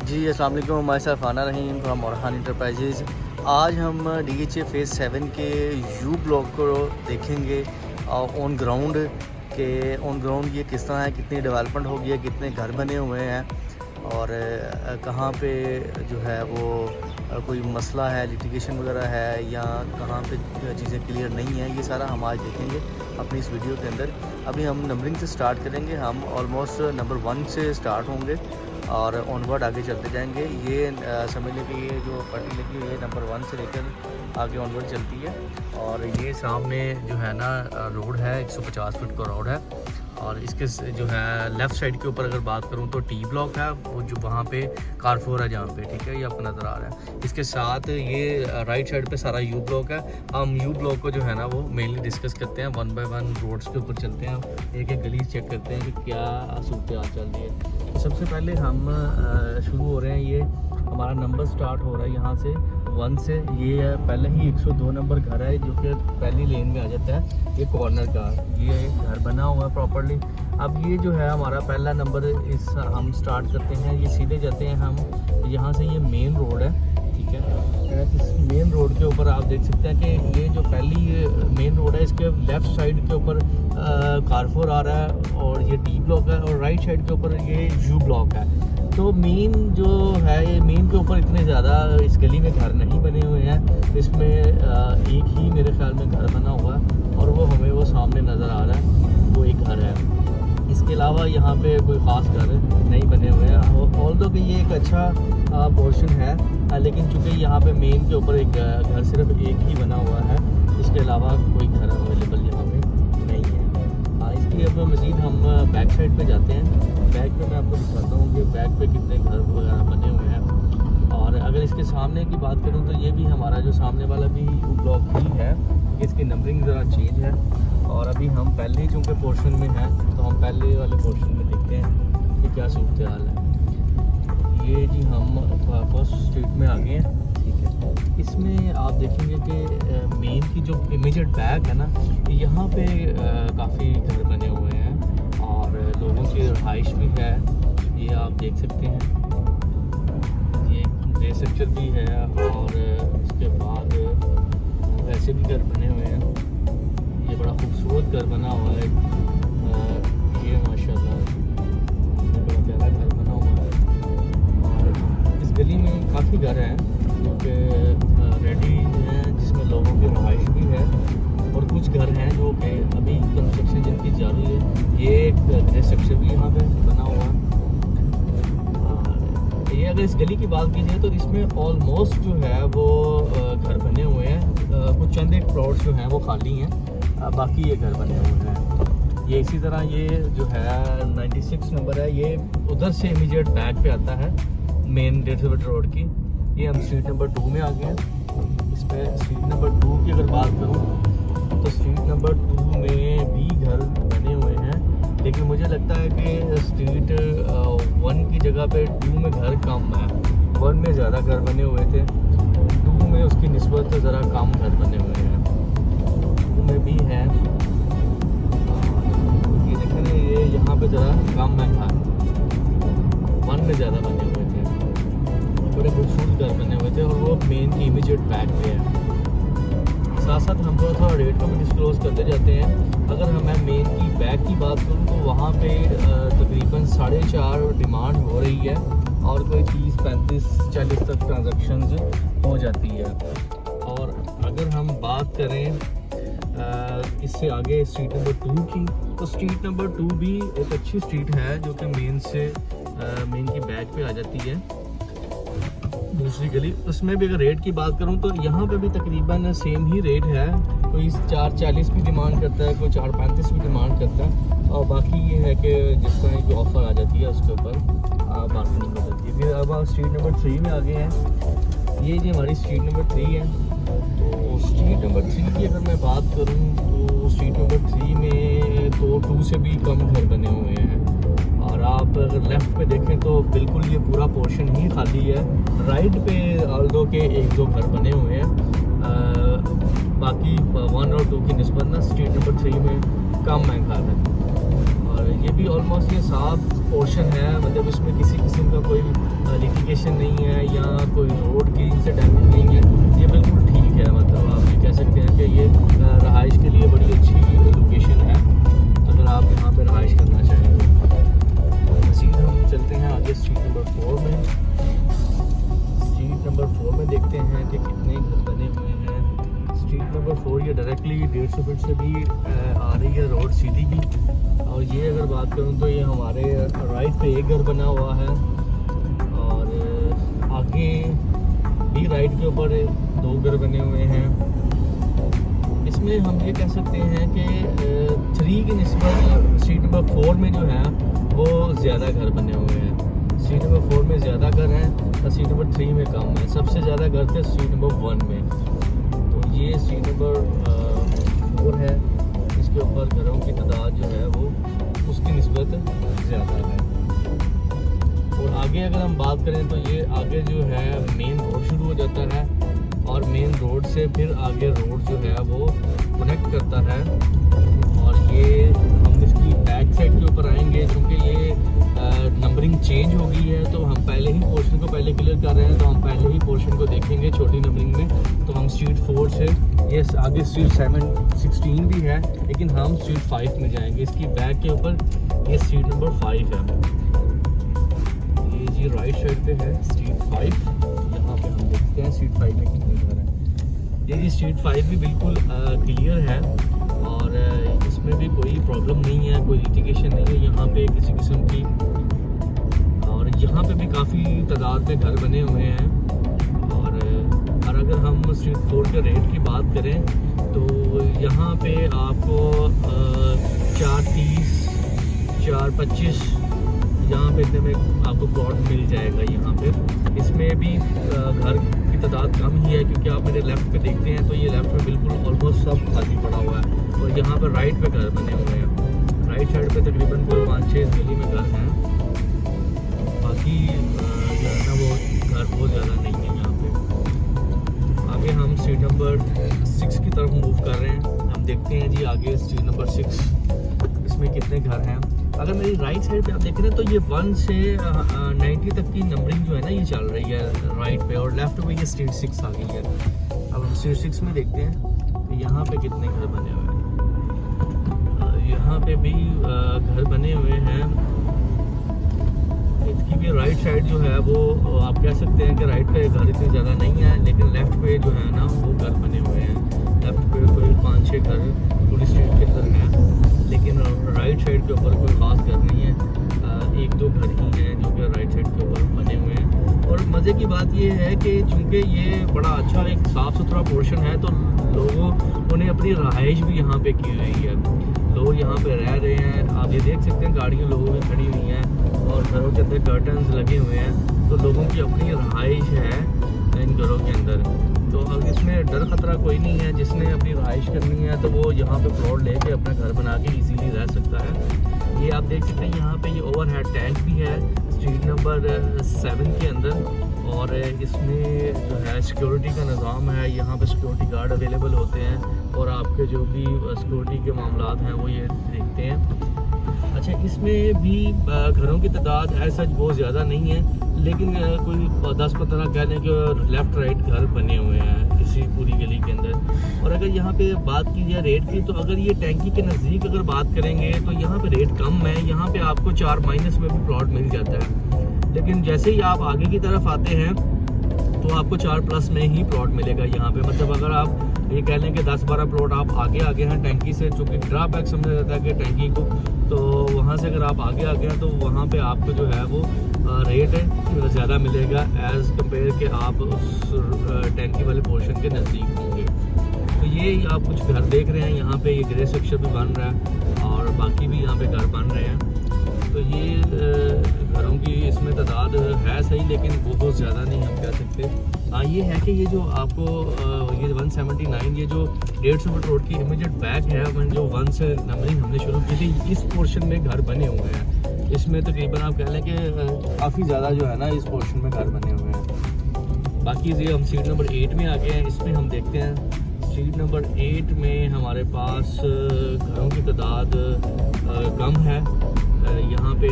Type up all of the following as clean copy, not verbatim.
जी अस्सलाम वालेकुम, हमारे साथ फ़ाना रहीम फ्रॉम मोरखान इंटरप्राइजेज़। आज हम DHA फ़ेज़ 7 के यू ब्लॉक को देखेंगे ऑन ग्राउंड के ऑन ग्राउंड ये किस तरह है, कितनी डेवलपमेंट हो गई है, कितने घर बने हुए हैं और कहाँ पे जो है वो कोई मसला है, लिटिगेशन वगैरह है या कहाँ पे चीज़ें क्लियर नहीं है, ये सारा हम आज देखेंगे अपनी इस वीडियो के अंदर। अभी हम नंबरिंग से स्टार्ट करेंगे, हम ऑलमोस्ट नंबर 1 से स्टार्ट होंगे और ऑनवर्ड आगे चलते जाएंगे। ये समझ लें कि ये जो पट्टी लगी हुई है नंबर 1 से लेकर आगे ऑनवर्ड चलती है। और ये सामने जो है ना रोड है, 150 फीट का रोड है और इसके जो है लेफ़्ट साइड के ऊपर अगर बात करूं तो टी ब्लॉक है, वो जो वहाँ पे कारफोर है जहाँ पे, ठीक है, ये आपको नज़र आ रहा है। इसके साथ ये राइट साइड पे सारा यू ब्लॉक है। हम यू ब्लॉक को जो है ना वो मेनली डिस्कस करते हैं, 1 बाय 1 रोड्स के ऊपर चलते हैं, एक एक गली चेक करते हैं कि क्या सूरत हाल चल रही है। तो सबसे पहले हम शुरू हो रहे हैं, ये हमारा नंबर स्टार्ट हो रहा है यहाँ से 1 से। ये पहले ही 102 नंबर घर है जो कि पहली लेन में आ जाता है, ये कॉर्नर का ये घर बना हुआ है प्रॉपर्ली। अब ये जो है हमारा पहला नंबर, इस हम स्टार्ट करते हैं, ये सीधे जाते हैं हम यहाँ से, ये मेन रोड है, ठीक है। इस मेन रोड के ऊपर आप देख सकते हैं कि ये जो पहली मेन रोड है इसके लेफ़्ट साइड के ऊपर कारफोर आ रहा है और ये डी ब्लॉक है और राइट साइड के ऊपर ये यू ब्लॉक है। तो मेन जो है, ये मेन के ऊपर इतने ज़्यादा इस गली में घर नहीं बने हुए हैं, इसमें एक ही मेरे ख्याल में घर बना हुआ है और वो हमें वो सामने नज़र आ रहा है, वो एक घर है। इसके अलावा यहाँ पे कोई ख़ास घर नहीं बने हुए हैं, ऑल्दो कि ये एक अच्छा पोर्शन है, लेकिन चूँकि यहाँ पे मेन के ऊपर एक घर सिर्फ एक ही बना हुआ है, इसके अलावा कोई घर अवेलेबल यहाँ पे नहीं है। इसकी अब मज़ीद हम बैक साइड पे जाते हैं। बैक पे मैं आपको दिखाता हूँ कि बैक पे कितने घर वगैरह बने हुए हैं। और अगर इसके सामने की बात करूँ तो ये भी हमारा जो सामने वाला भी ब्लॉक ही है, इसकी नंबरिंग ज़रा चेंज है। और अभी हम पहले ही चूँकि पोर्शन में हैं तो हम पहले वाले पोर्शन में देखते हैं कि क्या सूरत हाल है। ये जी हम फर्स्ट स्ट्रीट में आ गए हैं, ठीक है। इसमें आप देखेंगे कि मेन की जो इमीडिएट बैक है ना, यहाँ पे काफ़ी घर बने हुए हैं और लोगों की रहाइश भी है, ये आप देख सकते हैं। ये ग्रे स्ट्रक्चर भी है और उसके बाद वैसे भी घर बने हुए हैं। ये बड़ा खूबसूरत घर बना हुआ है, ये माशाल्लाह ये बड़ा प्यारा घर बना हुआ है। और इस गली में काफ़ी घर हैं जो कि रेडी हैं, जिसमें लोगों की रहाइश भी है और कुछ घर हैं जो कि अभी कंस्ट्रक्शन जिनकी जारी है। ये एक ग्रे स्ट्रक्चर भी यहाँ पे बना हुआ है। ये अगर इस गली की बात की जाए तो इसमें ऑलमोस्ट जो है वो घर बने हुए हैं, कुछ चंद एक प्लॉट्स जो हैं वो खाली हैं, बाकी ये घर बने हुए हैं। ये इसी तरह ये जो है 96 नंबर है, ये उधर से इमीडिएट बैक पे आता है मेन 150 फीट रोड की। ये हम स्ट्रीट नंबर 2 में आ गए हैं। इस पर स्ट्रीट नंबर 2 की अगर बात करूँ तो स्ट्रीट नंबर 2 में भी घर बने हुए हैं, लेकिन मुझे लगता है कि स्ट्रीट 1 की जगह पे 2 में घर कम है। 1 में ज़्यादा घर बने हुए थे, 2 में उसकी निस्बत ज़रा कम घर बने हुए हैं। 2 में भी है, ये देखें ना, ये यहाँ पे ज़रा कम है घर, 1 में ज़्यादा बने हुए थे, बड़े खूबसूरत घर बने हुए थे और वो मेन की इमीडिएट बैक पे है। साथ साथ हम थोड़ा रेट को भी डिस्क्लोज़ करते जाते हैं। अगर मैं मेन की बैक की बात करूँ तो वहाँ पे तकरीबन 4.5 डिमांड हो रही है और कोई 30, 35, 40 तक ट्रांजैक्शंस हो जाती है। और अगर हम बात करें इससे आगे स्ट्रीट नंबर 2 की, तो स्ट्रीट नंबर 2 भी एक अच्छी स्ट्रीट है जो कि मेन की बैक पे आ जाती है, दूसरी गली। उसमें भी अगर रेट की बात करूं तो यहाँ पे भी तकरीबन सेम ही रेट है, कोई 4.40 भी डिमांड करता है, कोई 4.35 भी डिमांड करता है। और बाकी ये है कि जिस तरह की ऑफ़र आ जाती है उसके ऊपर बार्गेनिंग हो जाती है। फिर अब आप स्ट्रीट नंबर 3 में आ गए हैं। ये जी हमारी स्ट्रीट नंबर 3 है। तो स्ट्रीट नंबर 3 की अगर मैं बात करूँ तो स्ट्रीट नंबर 3 में तो 2 से भी कम घर बने हुए हैं। और आप अगर लेफ़्ट पे देखें तो बिल्कुल ये पूरा पोर्शन ही खाली है। राइट पे ऑल्दो के 1-2 घर बने हुए हैं, बाकी 1 और 2 की निस्बत ना स्ट्रीट नंबर 3 में कम है घर है। और ये भी ऑलमोस्ट ये साफ पोर्शन है, मतलब इसमें किसी किस्म का कोई लिटिगेशन लिटिगेशन नहीं है या कोई रोड की से डैमेज नहीं है, ये बिल्कुल ठीक है। मतलब आप ये कह सकते हैं कि ये रहाइश के लिए बड़ी अच्छी लोकेशन है अगर आप यहाँ पे रहाइश करना चाहेंगे। मज़ीद हम चलते हैं आगे स्ट्रीट नंबर 4 में। स्ट्रीट नंबर 4 में देखते हैं कि कितने घर बने हुए हैं। स्ट्रीट नंबर 4 ये डायरेक्टली 150 फीट से भी आ रही है रोड सीधी भी। और ये अगर बात करूँ तो ये हमारे राइट पे एक घर बना हुआ है और आगे भी राइट के ऊपर 2 घर बने हुए हैं। इसमें हम ये कह सकते हैं कि 3 की निस्बत स्ट्रीट नंबर 4 में जो है वो ज़्यादा घर बने हुए हैं। स्ट्रीट नंबर 4 में ज़्यादा घर हैं और स्ट्रीट नंबर 3 में कम है। सबसे ज़्यादा घर थे स्ट्रीट नंबर 1 में। तो ये स्ट्रीट नंबर 4 है, इसके ऊपर घरों की तादाद जो है वो उसकी निस्बत ज़्यादा है। और आगे अगर हम बात करें तो ये आगे जो है मेन रोड शुरू हो जाता है और मेन रोड से फिर आगे रोड जो है वो कनेक्ट करता है। और ये हम इसकी बैक साइड के ऊपर आएंगे क्योंकि ये नंबरिंग चेंज हो गई है, तो हम पहले ही पोर्शन को पहले क्लियर कर रहे हैं, तो हम पहले ही पोर्शन को देखेंगे छोटी नंबरिंग में। तो हम स्ट्रीट 4 से ये आगे स्ट्रीट 16 भी है, लेकिन हम स्ट्रीट 5 में जाएंगे। इसकी बैक के ऊपर ये स्ट्रीट नंबर 5 है। ये जी राइट साइड पे है स्ट्रीट 5। यहाँ पे हम देखते हैं स्ट्रीट 5 में कितने घर हैं। ये जी स्ट्रीट 5 भी बिल्कुल क्लियर है और इसमें भी कोई प्रॉब्लम नहीं है, कोई लिटिगेशन नहीं है यहाँ पे किसी किस्म की। और यहाँ पे भी काफ़ी तादाद में घर बने हुए हैं। और अगर हम स्ट्रीट 4 के रेट की बात करें तो यहाँ पे आपको 430, 425 यहाँ पे इतने में आपको प्लॉट मिल जाएगा। यहाँ पे इसमें भी घर की तादाद कम ही है क्योंकि आप मेरे लेफ़्ट पे देखते हैं तो ये लेफ़्ट में बिल्कुल ऑलमोस्ट सब खाली पड़ा हुआ है। और यहाँ पे राइट पे घर बने हुए हैं। राइट साइड पे तकरीबन कोई 5-6 गली में घर हैं। बाकी जो है ना वो घर बहुत ज़्यादा नहीं है यहाँ पे। आगे हम स्ट्रीट नंबर 6 की तरफ मूव कर रहे हैं। हम देखते हैं जी आगे स्ट्रीट नंबर 6 इसमें कितने घर हैं। अगर मेरी राइट साइड पे आप देख रहे हैं तो ये 1 से 90 तक की नंबरिंग जो है ना ये चल रही है राइट पे, और लेफ्ट में ये स्ट्रीट 6 आ गई है। अब हम स्ट्रीट 6 में देखते हैं तो यहाँ पे कितने घर बने हुए हैं। यहाँ पे भी घर बने हुए हैं। इसकी भी राइट साइड जो है वो आप कह सकते हैं कि राइट पे घर इतने ज़्यादा नहीं है, लेकिन लेफ़्ट पे जो है ना वो घर बने हुए हैं। लेफ़्ट पे कोई 5-6 घर पूरी स्ट्रीट के अंदर हैं, लेकिन राइट साइड के ऊपर कोई ख़ास घर नहीं है। 1-2 घर ही हैं जो कि राइट साइड के ऊपर बने हुए हैं। और मज़े की बात ये है कि चूँकि ये बड़ा अच्छा एक साफ़ सुथरा पोर्शन है तो लोगों ने अपनी रहाइश भी यहाँ पे की हुई है। लोग यहाँ पे रह रहे हैं। आप ये देख सकते हैं गाड़ियाँ लोगों की खड़ी हुई हैं और घरों के अंदर कर्टन्स लगे हुए हैं, तो लोगों की अपनी रहाइश है इन घरों के अंदर। तो अब इसमें डर ख़तरा कोई नहीं है। जिसने अपनी रहाइश करनी है तो वो यहाँ पे प्लॉट लेके अपना घर बना के इजीली रह सकता है। ये आप देख सकते हैं यहाँ पे ये ओवरहेड टैंक भी है स्ट्रीट नंबर 7 के अंदर। और इसमें जो है सिक्योरिटी का निज़ाम है। यहाँ पे सिक्योरिटी गार्ड अवेलेबल होते हैं और आपके जो भी सिक्योरिटी के मामलात हैं वो ये देखते हैं। अच्छा, इसमें भी घरों की तादाद ऐसा बहुत ज़्यादा नहीं है, लेकिन कोई 10-15 कह लें कि लेफ़्ट राइट घर बने हुए हैं इसी पूरी गली के अंदर। और अगर यहाँ पे बात की जाए रेट की तो अगर ये टैंकी के नज़दीक अगर बात करेंगे तो यहाँ पे रेट कम है। यहाँ पे आपको 4- में भी प्लॉट मिल जाता है, लेकिन जैसे ही आप आगे की तरफ आते हैं तो आपको 4+ में ही प्लॉट मिलेगा यहाँ पे। मतलब अगर आप ये कह लें कि 10-12 प्लॉट आप आगे हैं टैंकी से, चूँकि ड्रॉबैक समझा जाता है कि टैंकी को, तो वहाँ से अगर आप आगे हैं तो वहाँ पे आपको जो है वो रेट ज़्यादा मिलेगा एज़ कम्पेयर के आप उस टैंकी वाले पोर्शन के नज़दीक होंगे। तो ये आप कुछ घर देख रहे हैं यहाँ पे, ये ग्रे सेक्शन भी बन रहा है और बाकी भी यहाँ पे घर बन रहे हैं। तो ये घरों की इसमें तादाद है सही, लेकिन बहुत ज़्यादा नहीं हम कह सकते। हाँ, ये है कि ये जो आपको ये 179 ये जो 150 फुट रोड की इमीडिएट बैक है, जो 1 से नंबरिंग हमने शुरू की थी, इस पोर्शन में घर बने हुए हैं। इसमें तकरीबन आप कह लें कि काफ़ी ज़्यादा जो है ना इस पोर्शन में घर बने हुए हैं। बाकी ये हम स्ट्रीट नंबर 8 में आ गए हैं। इसमें हम देखते हैं स्ट्रीट नंबर 8 में हमारे पास घरों की तादाद कम है। यहाँ पे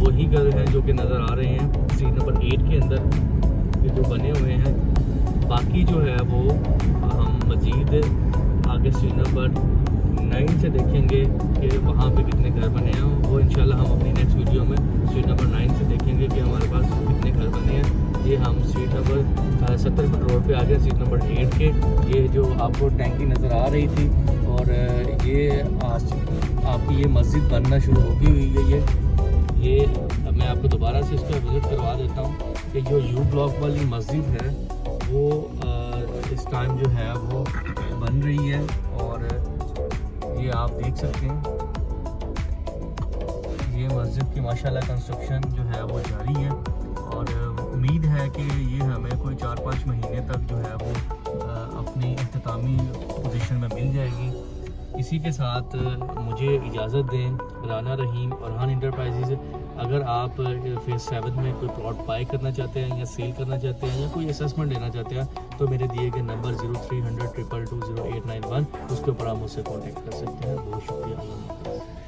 2 ही घर हैं जो कि नज़र आ रहे हैं स्ट्रीट नंबर 8 के के अंदर ये जो बने हुए हैं। बाकी जो है वो हम मज़ीद आगे स्ट्रीट नंबर 9 से देखेंगे कि वहाँ पे कितने घर बने हैं। वो इंशाल्लाह हम अपनी नेक्स्ट वीडियो में स्ट्रीट नंबर 9 से देखेंगे कि हमारे पास कितने घर बने हैं। ये हम स्ट्रीट नंबर 70 फुट रोड पे आ गए, स्ट्रीट नंबर 8 के। ये जो आपको टैंकी नज़र आ रही थी और ये आज आपकी ये मस्जिद बनना शुरू होगी हुई है। ये मैं आपको दोबारा से इसका विज़िट करवा देता हूँ कि जो यू ब्लॉक वाली मस्जिद है वो इस टाइम जो है वो बन रही है और ये आप देख सकते हैं। ये मस्जिद की माशाल्लाह कंस्ट्रक्शन जो है वो जारी है और उम्मीद है कि ये हमें कोई 4-5 महीने तक जो है वो अपनी इख्तितामी पोजीशन में मिल जाएगी। इसी के साथ मुझे इजाज़त दें। राना रहीम औरहान इंटरप्राइजेज़। अगर आप फेज़ 7 में कोई प्लॉट बाय करना चाहते हैं या सेल करना चाहते हैं या कोई असेसमेंट लेना चाहते हैं तो मेरे दिए गए नंबर 0300 222 0891 उसके ऊपर आप मुझसे कॉन्टेक्ट कर सकते हैं। बहुत शुक्रिया।